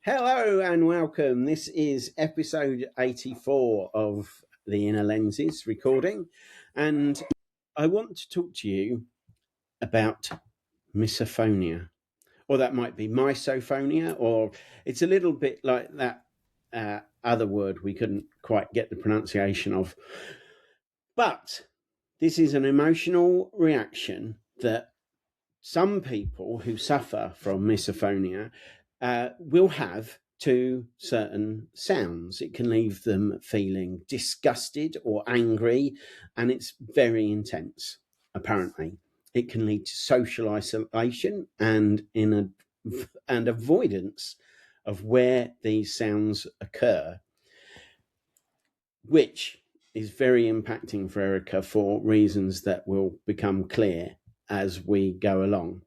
Hello and welcome. This is episode 84 of the Inner Lenses recording, and I want to talk to you about misophonia, or that might be misophonia, or it's a little bit like that other word we couldn't quite get the pronunciation of. But this is an emotional reaction that some people who suffer from misophonia will have to certain sounds. It can leave them feeling disgusted or angry, and it's very intense, apparently. It can lead to social isolation and avoidance of where these sounds occur, which is very impacting for Erica for reasons that will become clear as we go along.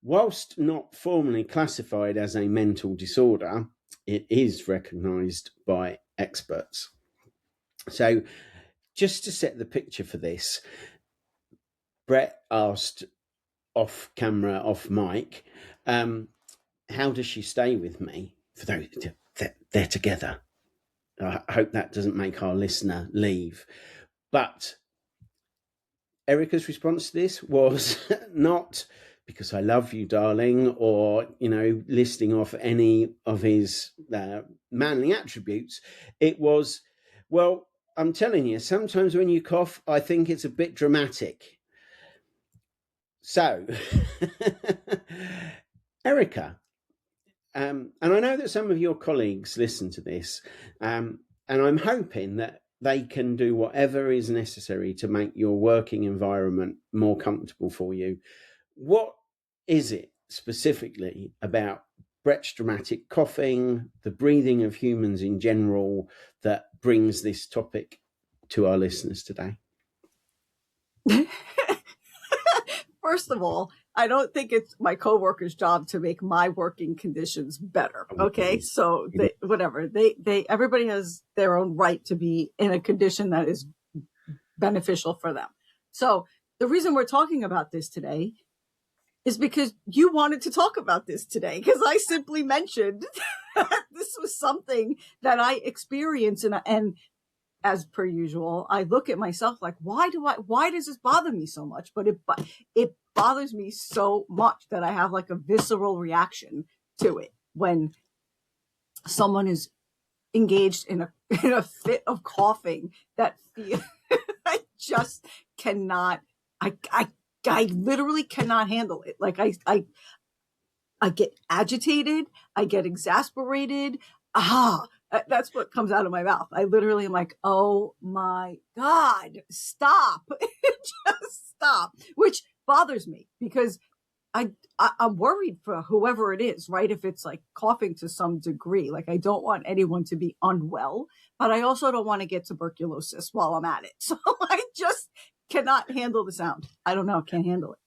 Whilst not formally classified as a mental disorder, it is recognised by experts. So, just to set the picture for this, Brett asked off camera, off mic, how does she stay with me? For those they're together. I hope that doesn't make our listener leave. But Erica's response to this was not because I love you, darling, or, listing off any of his manly attributes. It was, well, I'm telling you, sometimes when you cough, I think it's a bit dramatic. So, Erica, and I know that some of your colleagues listen to this, and I'm hoping that they can do whatever is necessary to make your working environment more comfortable for you. What is it specifically about Brett's dramatic coughing, the breathing of humans in general, that brings this topic to our listeners today? First of all, I don't think it's my coworkers' job to make my working conditions better. Okay, so everybody has their own right to be in a condition that is beneficial for them. So the reason we're talking about this today is because you wanted to talk about this today, because I simply mentioned that this was something that I experienced, and as per usual, I look at myself like, why does this bother me so much? But it bothers me so much that I have like a visceral reaction to it when someone is engaged in a fit of coughing that I just cannot, I literally cannot handle it. Like I get agitated, I get exasperated. That's what comes out of my mouth. I literally am like, oh my God, stop. Just stop. Which bothers me because I'm worried for whoever it is, right? If it's like coughing to some degree, like I don't want anyone to be unwell, but I also don't want to get tuberculosis while I'm at it. So I just cannot handle the sound. I don't know. Can't handle it.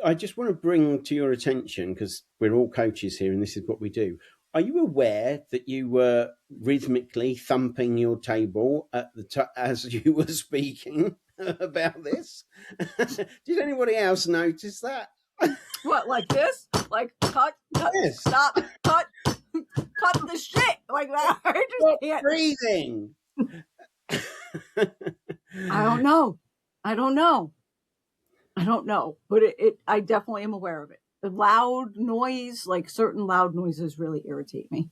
I just want to bring to your attention, because we're all coaches here and this is what we do. Are you aware that you were rhythmically thumping your table as you were speaking about this? Did anybody else notice that? What, like this? Like cut, yes. Stop, cut the shit like that. I just Stop can't breathing. I don't know, but I definitely am aware of it. The loud noise, like certain loud noises, really irritate me.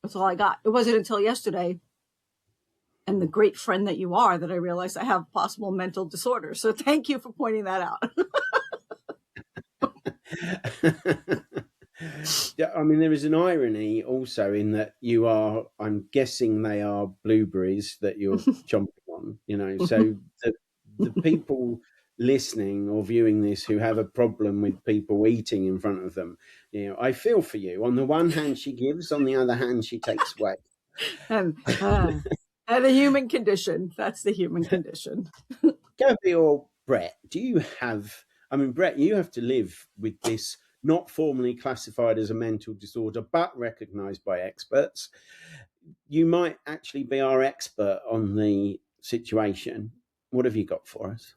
That's all I got. It wasn't until yesterday, and the great friend that you are, that I realized I have possible mental disorder. So thank you for pointing that out. Yeah, I mean, there is an irony also in that you are, I'm guessing they are blueberries that you're chomping on, so the people listening or viewing this who have a problem with people eating in front of them, I feel for you. On the one hand, she gives, on the other hand, she takes away. And the human condition. That's the human condition. Gabby or Brett, Brett, you have to live with this, not formally classified as a mental disorder, but recognised by experts. You might actually be our expert on the situation. What have you got for us?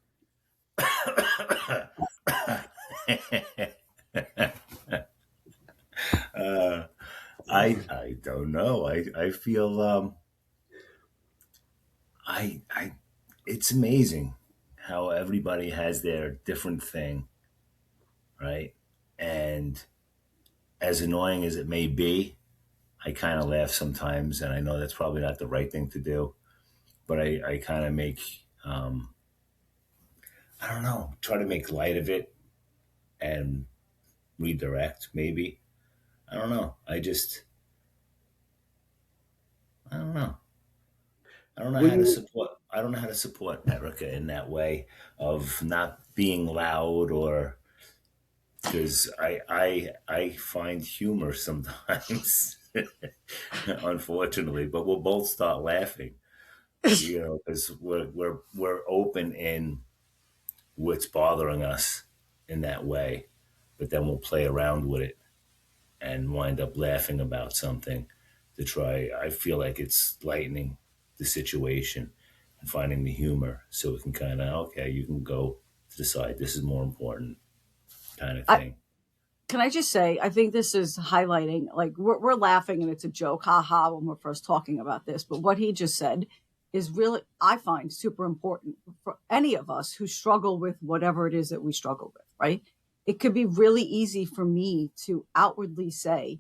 I don't know. I feel I it's amazing how everybody has their different thing, right? And as annoying as it may be, I kind of laugh sometimes, and I know that's probably not the right thing to do, but I kind of make, I don't know, try to make light of it and redirect, maybe. I don't know. I don't know. I don't know Well, how to you, support. I don't know how to support Erica in that way of not being loud, or because I find humor sometimes, unfortunately, but we'll both start laughing, because we're open in what's bothering us in that way, but then we'll play around with it and wind up laughing about something to try. I feel like it's lightening the situation and finding the humor so we can kind of, okay, you can go to the side. This is more important, kind of I, thing. can I just say, I think this is highlighting, like, we're laughing and it's a joke, haha, when we're first talking about this. But what he just said is really, I find, super important for any of us who struggle with whatever it is that we struggle with, right? It could be really easy for me to outwardly say,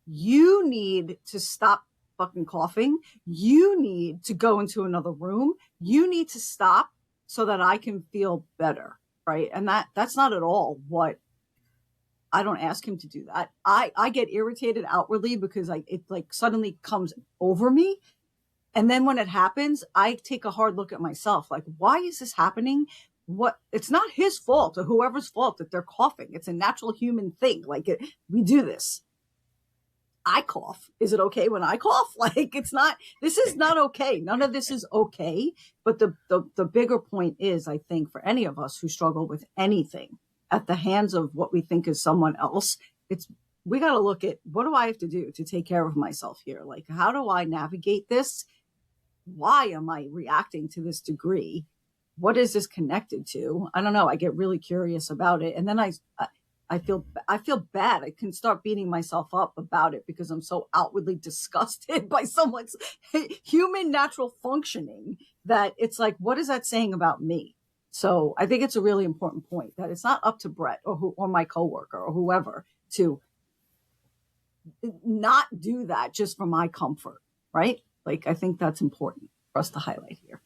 you need to stop fucking coughing. You need to go into another room. You need to stop so that I can feel better, right? And that's not at all what I don't ask him to do that. I get irritated outwardly because it like suddenly comes over me. And then when it happens, I take a hard look at myself. Like, why is this happening? What, it's not his fault or whoever's fault that they're coughing. It's a natural human thing. We do this. I cough. Is it okay when I cough? Like, it's not, this is not okay. None of this is okay. But the bigger point is, I think, for any of us who struggle with anything at the hands of what we think is someone else, it's, we got to look at, what do I have to do to take care of myself here? Like, how do I navigate this? Why am I reacting to this degree? What is this connected to? I don't know. I get really curious about it. And then I feel bad. I can start beating myself up about it because I'm so outwardly disgusted by someone's human natural functioning that it's like, what is that saying about me? So I think it's a really important point that it's not up to Brett or my coworker or whoever to not do that just for my comfort, right? Like, I think that's important for us to highlight here.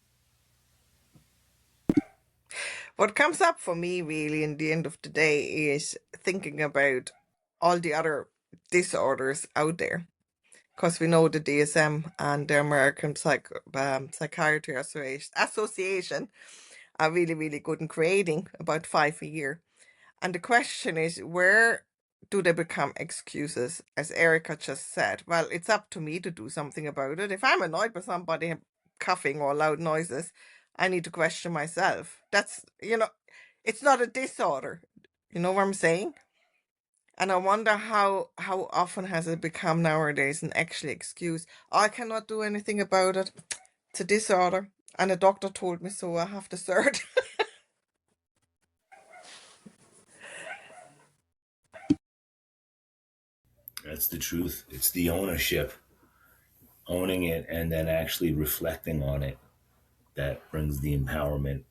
What comes up for me really in the end of the day is thinking about all the other disorders out there. Because we know the DSM and the American Psychiatry Association are really, really good in creating about 5 a year. And the question is, where do they become excuses? As Erica just said, well, it's up to me to do something about it. If I'm annoyed by somebody coughing or loud noises, I need to question myself. It's not a disorder. You know what I'm saying? And I wonder how often has it become nowadays an actual excuse? I cannot do anything about it. It's a disorder. And a doctor told me so, I have to cert. That's the truth. It's the ownership, owning it, and then actually reflecting on it that brings the empowerment.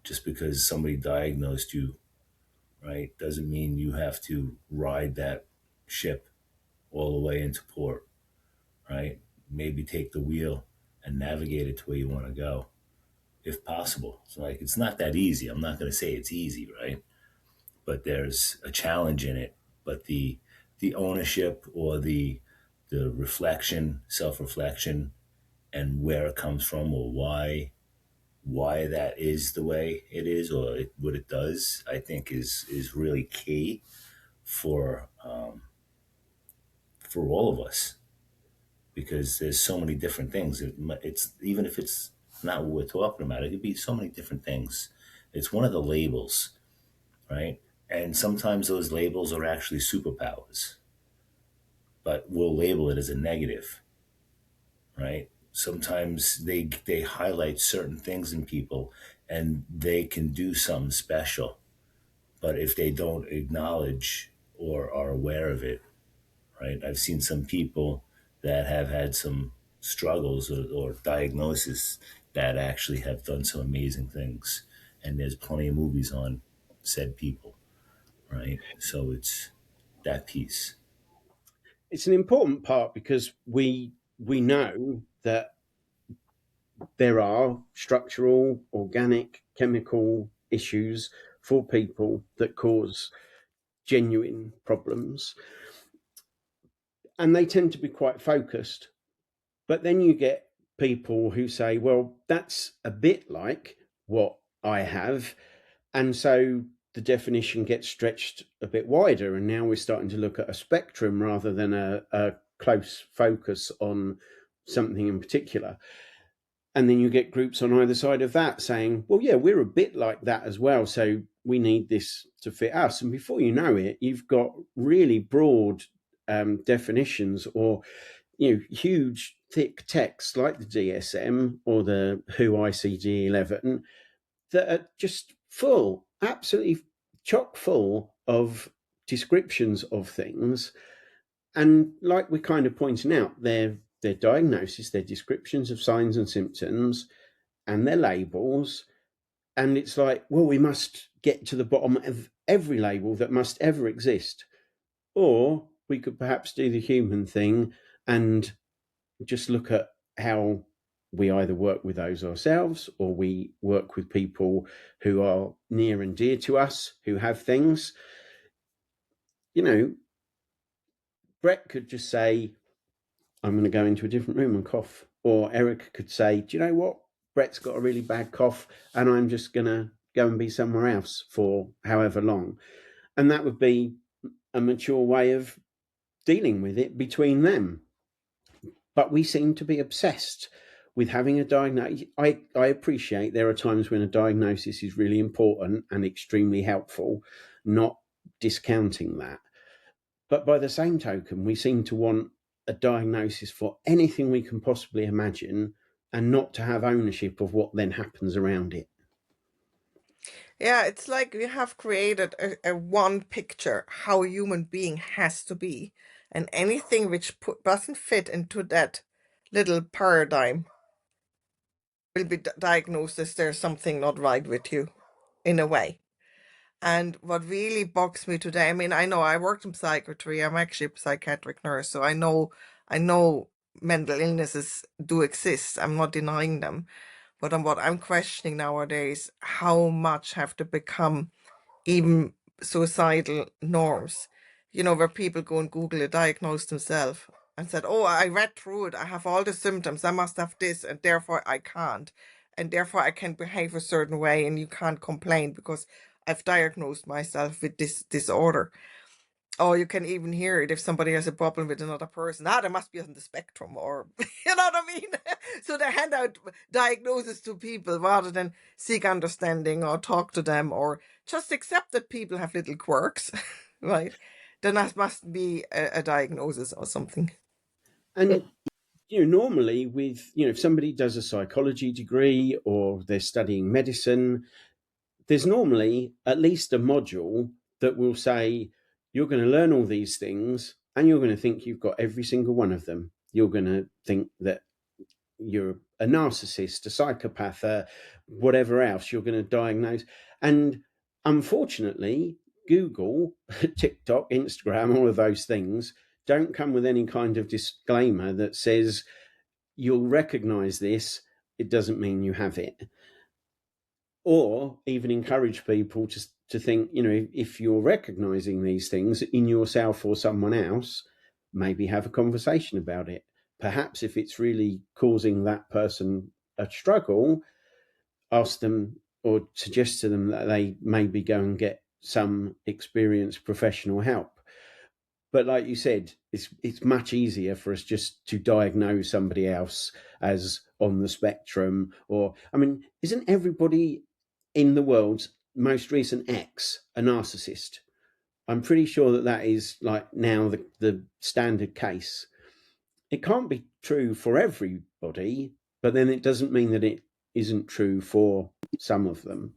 Just because somebody diagnosed you, right, doesn't mean you have to ride that ship all the way into port, right? Maybe take the wheel and navigate it to where you want to go, if possible. So, like, it's not that easy. I'm not going to say it's easy, right? But there's a challenge in it. But the ownership, or the reflection, self reflection, and where it comes from, or why that is the way it is, or what it does, I think is really key for for all of us, because there's so many different things. It's even if it's not what we're talking about, it could be so many different things. It's one of the labels, right? And sometimes those labels are actually superpowers, but we'll label it as a negative, right? Sometimes they highlight certain things in people, and they can do something special. But if they don't acknowledge or are aware of it, right? I've seen some people that have had some struggles or diagnosis that actually have done some amazing things. And there's plenty of movies on said people, right? So it's that piece. It's an important part because we know that there are structural, organic, chemical issues for people that cause genuine problems, and they tend to be quite focused. But then you get people who say, well, that's a bit like what I have, and so the definition gets stretched a bit wider, and now we're starting to look at a spectrum rather than a close focus on something in particular. And then you get groups on either side of that saying, well, yeah, we're a bit like that as well, so we need this to fit us. And before you know it, you've got really broad definitions, or huge thick texts like the DSM or the WHO ICD-11 that are just full, absolutely chock full of descriptions of things. And like we're kind of pointing out, their diagnosis, their descriptions of signs and symptoms, and their labels. And it's like, well, we must get to the bottom of every label that must ever exist. Or we could perhaps do the human thing and just look at how we either work with those ourselves, or we work with people who are near and dear to us who have things. Brett could just say, I'm going to go into a different room and cough. Or Eric could say, do you know what? Brett's got a really bad cough and I'm just going to go and be somewhere else for however long. And that would be a mature way of dealing with it between them. But we seem to be obsessed with having a diagnosis. I appreciate there are times when a diagnosis is really important and extremely helpful, not discounting that. But by the same token, we seem to want a diagnosis for anything we can possibly imagine and not to have ownership of what then happens around it. Yeah, it's like we have created a one picture how a human being has to be, and anything which doesn't fit into that little paradigm will be diagnosed as there's something not right with you, in a way. And what really bugs me today, I mean, I know I worked in psychiatry. I'm actually a psychiatric nurse, so I know mental illnesses do exist. I'm not denying them. But what I'm questioning nowadays, how much have to become even suicidal norms, where people go and Google it, diagnose themselves and said, oh, I read through it, I have all the symptoms, I must have this, and therefore I can't. And therefore I can behave a certain way and you can't complain because I've diagnosed myself with this disorder. Or you can even hear it if somebody has a problem with another person. They must be on the spectrum, or you know what I mean? So they hand out diagnoses to people rather than seek understanding or talk to them or just accept that people have little quirks, right? Then that must be a diagnosis or something. And normally with if somebody does a psychology degree or they're studying medicine, there's normally at least a module that will say you're going to learn all these things and you're going to think you've got every single one of them. You're going to think that you're a narcissist, a psychopath, whatever else you're going to diagnose. And unfortunately, Google, TikTok, Instagram, all of those things don't come with any kind of disclaimer that says you'll recognize this. It doesn't mean you have it. Or even encourage people to think, if you're recognizing these things in yourself or someone else, maybe have a conversation about it. Perhaps if it's really causing that person a struggle, ask them or suggest to them that they maybe go and get some experienced professional help. But like you said, it's much easier for us just to diagnose somebody else as on the spectrum. Or, I mean, isn't everybody in the world's most recent ex a narcissist? I'm pretty sure that is like now the standard case. It can't be true for everybody, but then it doesn't mean that it isn't true for some of them.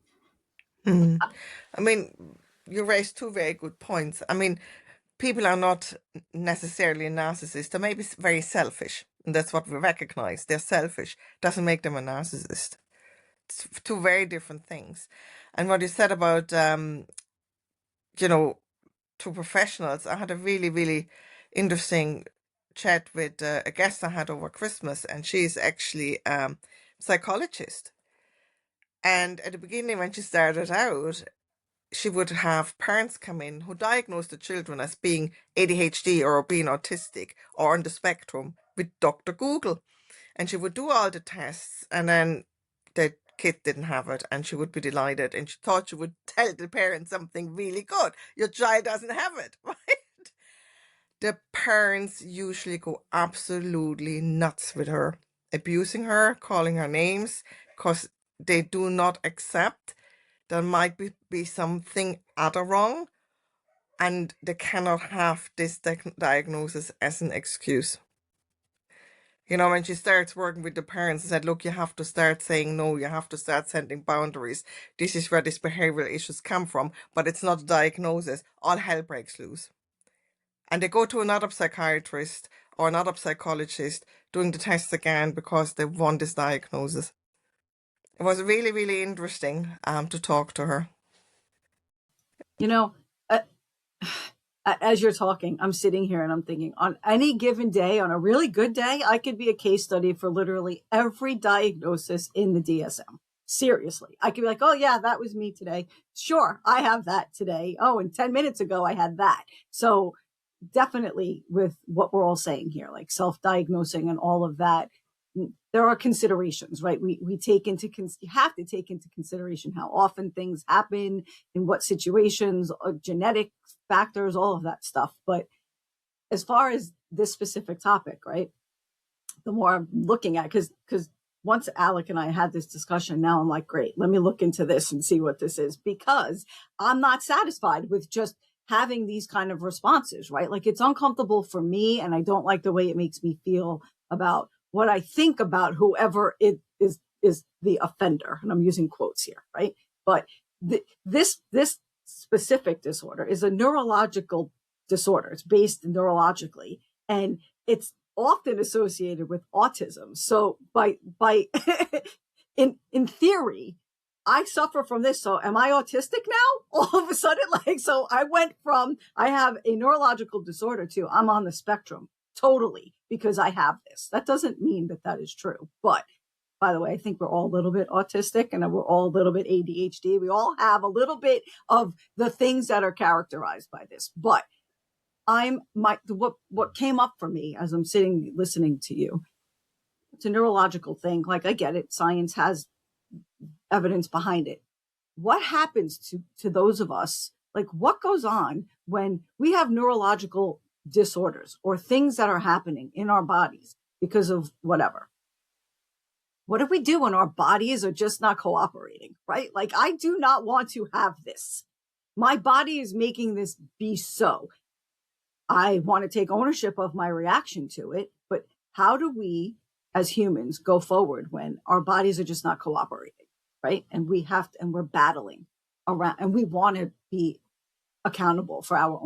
I mean, you raised two very good points. I mean, people are not necessarily a narcissist. They may be very selfish, and that's what we recognize. They're selfish. Doesn't make them a narcissist. It's two very different things. And what you said about, you know, two professionals, I had a really, really interesting chat with a guest I had over Christmas, and she's actually a psychologist. And at the beginning, when she started out, she would have parents come in who diagnosed the children as being ADHD or being autistic or on the spectrum with Dr. Google. And she would do all the tests, and then the kid didn't have it, and she would be delighted. And she thought she would tell the parents something really good. Your child doesn't have it, right? The parents usually go absolutely nuts with her, abusing her, calling her names, because they do not accept there might be something other wrong, and they cannot have this diagnosis as an excuse. You know, when she starts working with the parents and said, look, you have to start saying no, you have to start setting boundaries. This is where these behavioral issues come from, but it's not a diagnosis. All hell breaks loose. And they go to another psychiatrist or another psychologist doing the tests again because they want this diagnosis. It was really, really interesting to talk to her. You know, as you're talking, I'm sitting here and I'm thinking, on any given day, on a really good day, I could be a case study for literally every diagnosis in the DSM. Seriously. I could be like, oh yeah, that was me today. Sure, I have that today. Oh, and 10 minutes ago, I had that. So definitely with what we're all saying here, like self-diagnosing and all of that, there are considerations, right? We you have to take into consideration how often things happen, in what situations, genetic factors, all of that stuff. But as far as this specific topic, right, the more I'm looking at, because once Alec and I had this discussion, now I'm like, great, let me look into this and see what this is, because I'm not satisfied with just having these kind of responses, right? Like, it's uncomfortable for me, and I don't like the way it makes me feel about what I think about whoever it is the offender. And I'm using quotes here, right? But this specific disorder is a neurological disorder. It's based neurologically, and it's often associated with autism. So by in theory, I suffer from this. So am I autistic now? All of a sudden, like, so I went from, I have a neurological disorder to I'm on the spectrum totally because I have this. That doesn't mean that that is true. But by the way, I think we're all a little bit autistic and we're all a little bit ADHD. We all have a little bit of the things that are characterized by this. But what came up for me as I'm sitting listening to you, it's a neurological thing. Like, I get it. Science has evidence behind it. What happens to those of us? Like, what goes on when we have neurological disorders or things that are happening in our bodies because of whatever? What do we do when our bodies are just not cooperating, right? Like, I do not want to have this. My body is making this be so. I want to take ownership of my reaction to it, but how do we as humans go forward when our bodies are just not cooperating, right? And we're battling around, and we want to be accountable for our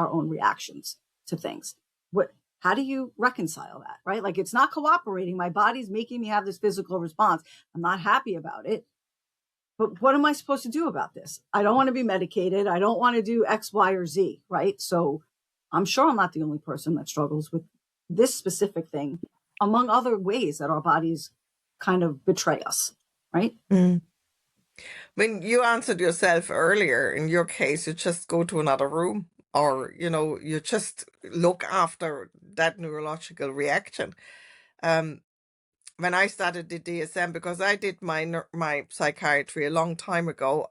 own reactions to things. How do you reconcile that, right? Like, it's not cooperating. My body's making me have this physical response. I'm not happy about it. But what am I supposed to do about this? I don't want to be medicated. I don't want to do X, Y, or Z, right? So I'm sure I'm not the only person that struggles with this specific thing, among other ways that our bodies kind of betray us, right? Mm. When you answered yourself earlier, in your case, you just go to another room, or, you know, you just look after that neurological reaction. When I started the DSM, because I did my psychiatry a long time ago,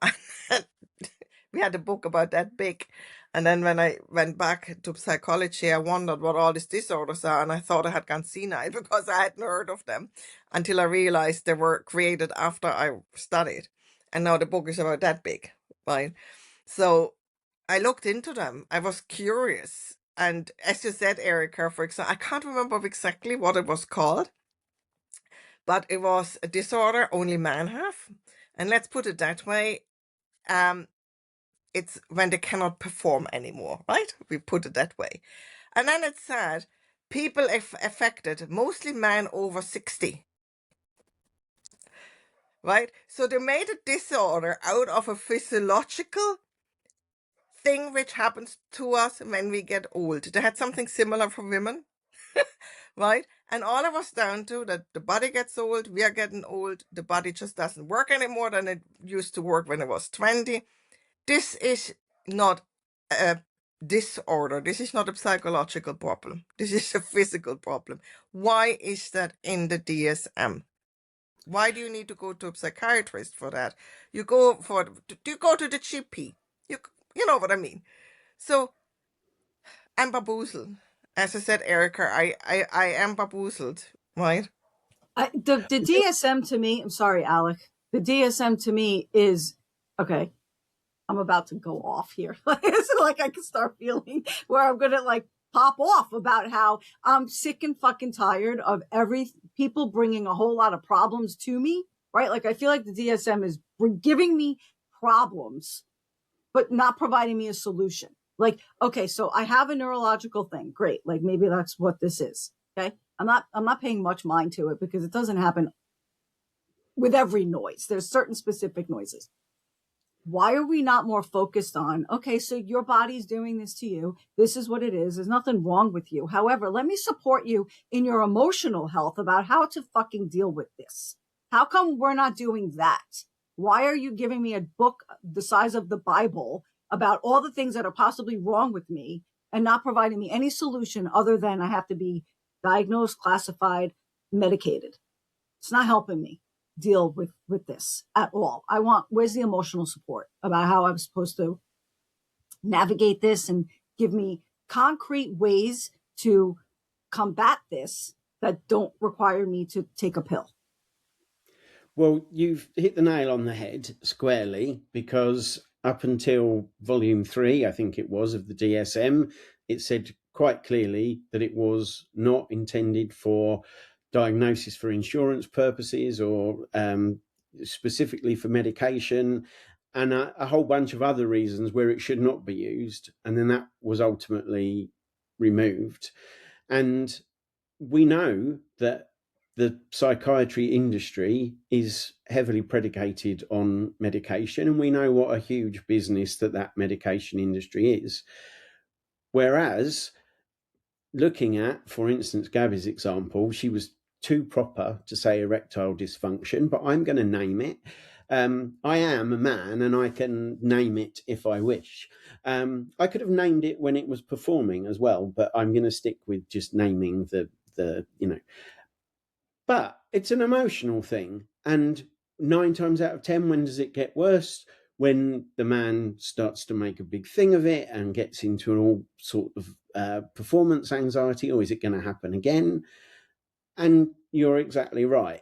we had a book about that big. And then when I went back to psychology, I wondered what all these disorders are. And I thought I had gone senile because I hadn't heard of them until I realized they were created after I studied. And now the book is about that big, right? So I looked into them. I was curious. And as you said, Erica, for example, I can't remember exactly what it was called, but it was a disorder only men have. And let's put it that way. it's when they cannot perform anymore, right? We put it that way. And then it said people affected, mostly men over 60. Right? So they made a disorder out of a physiological thing which happens to us when we get old. They had something similar for women, right? And all of us down to that the body gets old, we are getting old, the body just doesn't work anymore than it used to work when it was 20. This is not a disorder. This is not a psychological problem. This is a physical problem. Why is that in the DSM? Why do you need to go to a psychiatrist for that? You go to the GP. You know what I mean. So I'm bamboozled. As I said, Erica, I am bamboozled, right? The DSM to me, I'm sorry, Alec. The DSM to me is okay. I'm about to go off here. It's like I can start feeling where I'm gonna like pop off about how I'm sick and fucking tired of people bringing a whole lot of problems to me, right? Like I feel like the DSM is giving me problems, but not providing me a solution. Like, okay, so I have a neurological thing. Great. Like maybe that's what this is. Okay. I'm not paying much mind to it because it doesn't happen with every noise. There's certain specific noises. Why are we not more focused on, okay, so your body's doing this to you. This is what it is. There's nothing wrong with you. However, let me support you in your emotional health about how to fucking deal with this. How come we're not doing that? Why are you giving me a book the size of the Bible about all the things that are possibly wrong with me and not providing me any solution other than I have to be diagnosed, classified, medicated? It's not helping me deal with this at all. Where's the emotional support about how I'm supposed to navigate this and give me concrete ways to combat this that don't require me to take a pill? Well, you've hit the nail on the head squarely, because up until volume 3, I think it was, of the DSM, it said quite clearly that it was not intended for diagnosis for insurance purposes or specifically for medication, and a whole bunch of other reasons where it should not be used. And then that was ultimately removed. And we know that the psychiatry industry is heavily predicated on medication, and we know what a huge business that medication industry is. Whereas, looking at, for instance, Gabby's example, she was too proper to say erectile dysfunction, but I'm going to name it. I am a man and I can name it if I wish. I could have named it when it was performing as well, but I'm going to stick with just naming the but it's an emotional thing. And 9 times out of 10, when does it get worse? When the man starts to make a big thing of it and gets into all sort of performance anxiety, or is it going to happen again? And you're exactly right.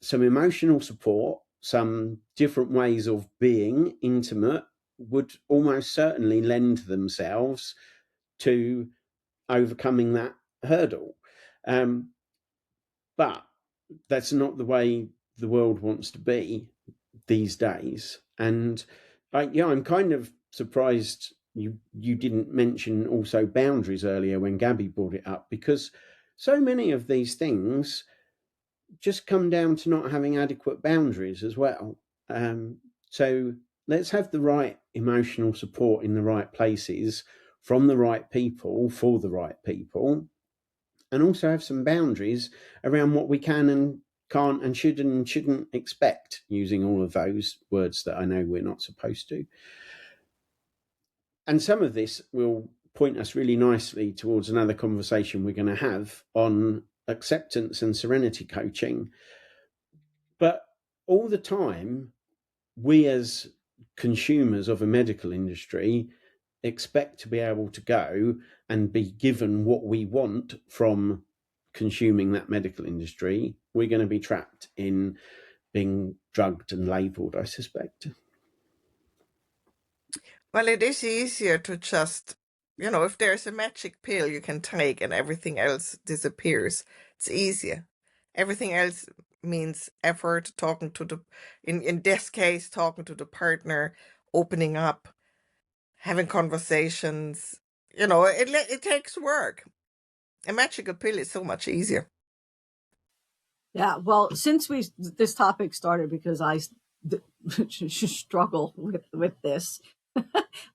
Some emotional support, some different ways of being intimate would almost certainly lend themselves to overcoming that hurdle. But that's not the way the world wants to be these days. And I'm kind of surprised you didn't mention also boundaries earlier when Gabby brought it up, because so many of these things just come down to not having adequate boundaries as well. So let's have the right emotional support in the right places, from the right people, for the right people, and also have some boundaries around what we can and can't and should and shouldn't expect, using all of those words that I know we're not supposed to. And some of this will point us really nicely towards another conversation we're going to have on acceptance and serenity coaching. But all the time, we as consumers of a medical industry expect to be able to go and be given what we want from consuming that medical industry. We're going to be trapped in being drugged and labelled, I suspect. Well, it is easier to just, if there's a magic pill you can take and everything else disappears, it's easier. Everything else means effort, talking to in this case, talking to the partner, opening up. having conversations. You know, it takes work. A magical pill is so much easier. Yeah, well, since this topic started because I struggle with this,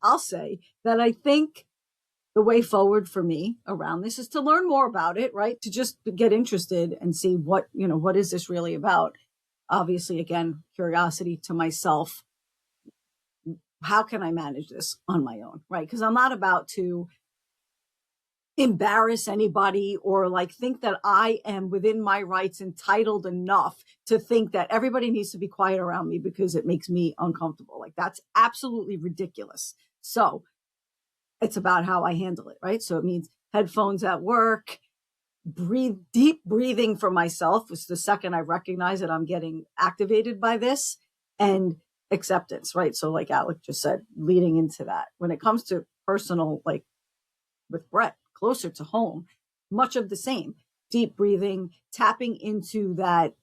I'll say that I think the way forward for me around this is to learn more about it, right? To just get interested and see what is this really about? Obviously, again, curiosity to myself. How can I manage this on my own, right? Because I'm not about to embarrass anybody or like think that I am within my rights entitled enough to think that everybody needs to be quiet around me because it makes me uncomfortable. Like that's absolutely ridiculous. So it's about how I handle it, right? So it means headphones at work, deep breathing for myself was the second I recognize that I'm getting activated by this, and acceptance, right? So like Alec just said, leading into that. When it comes to personal, like with Brett, closer to home, much of the same. Deep breathing, tapping into that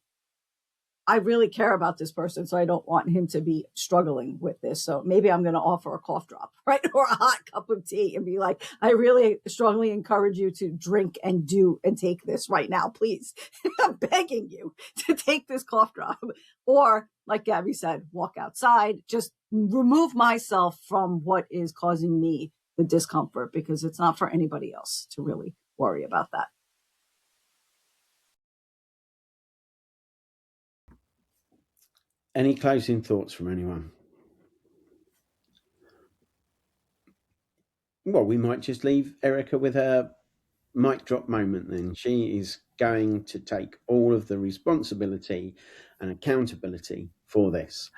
I really care about this person, so I don't want him to be struggling with this. So maybe I'm going to offer a cough drop, right? Or a hot cup of tea and be like, I really strongly encourage you to drink and take this right now, please. I'm begging you to take this cough drop. Or like Gabby said, walk outside, just remove myself from what is causing me the discomfort, because it's not for anybody else to really worry about that. Any closing thoughts from anyone? Well, we might just leave Erica with her mic drop moment then. She is going to take all of the responsibility and accountability for this.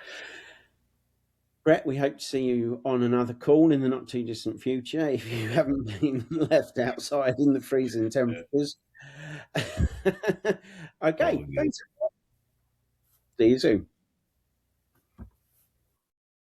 Brett, we hope to see you on another call in the not too distant future if you haven't been left outside in the freezing temperatures. Okay, thanks. See you soon.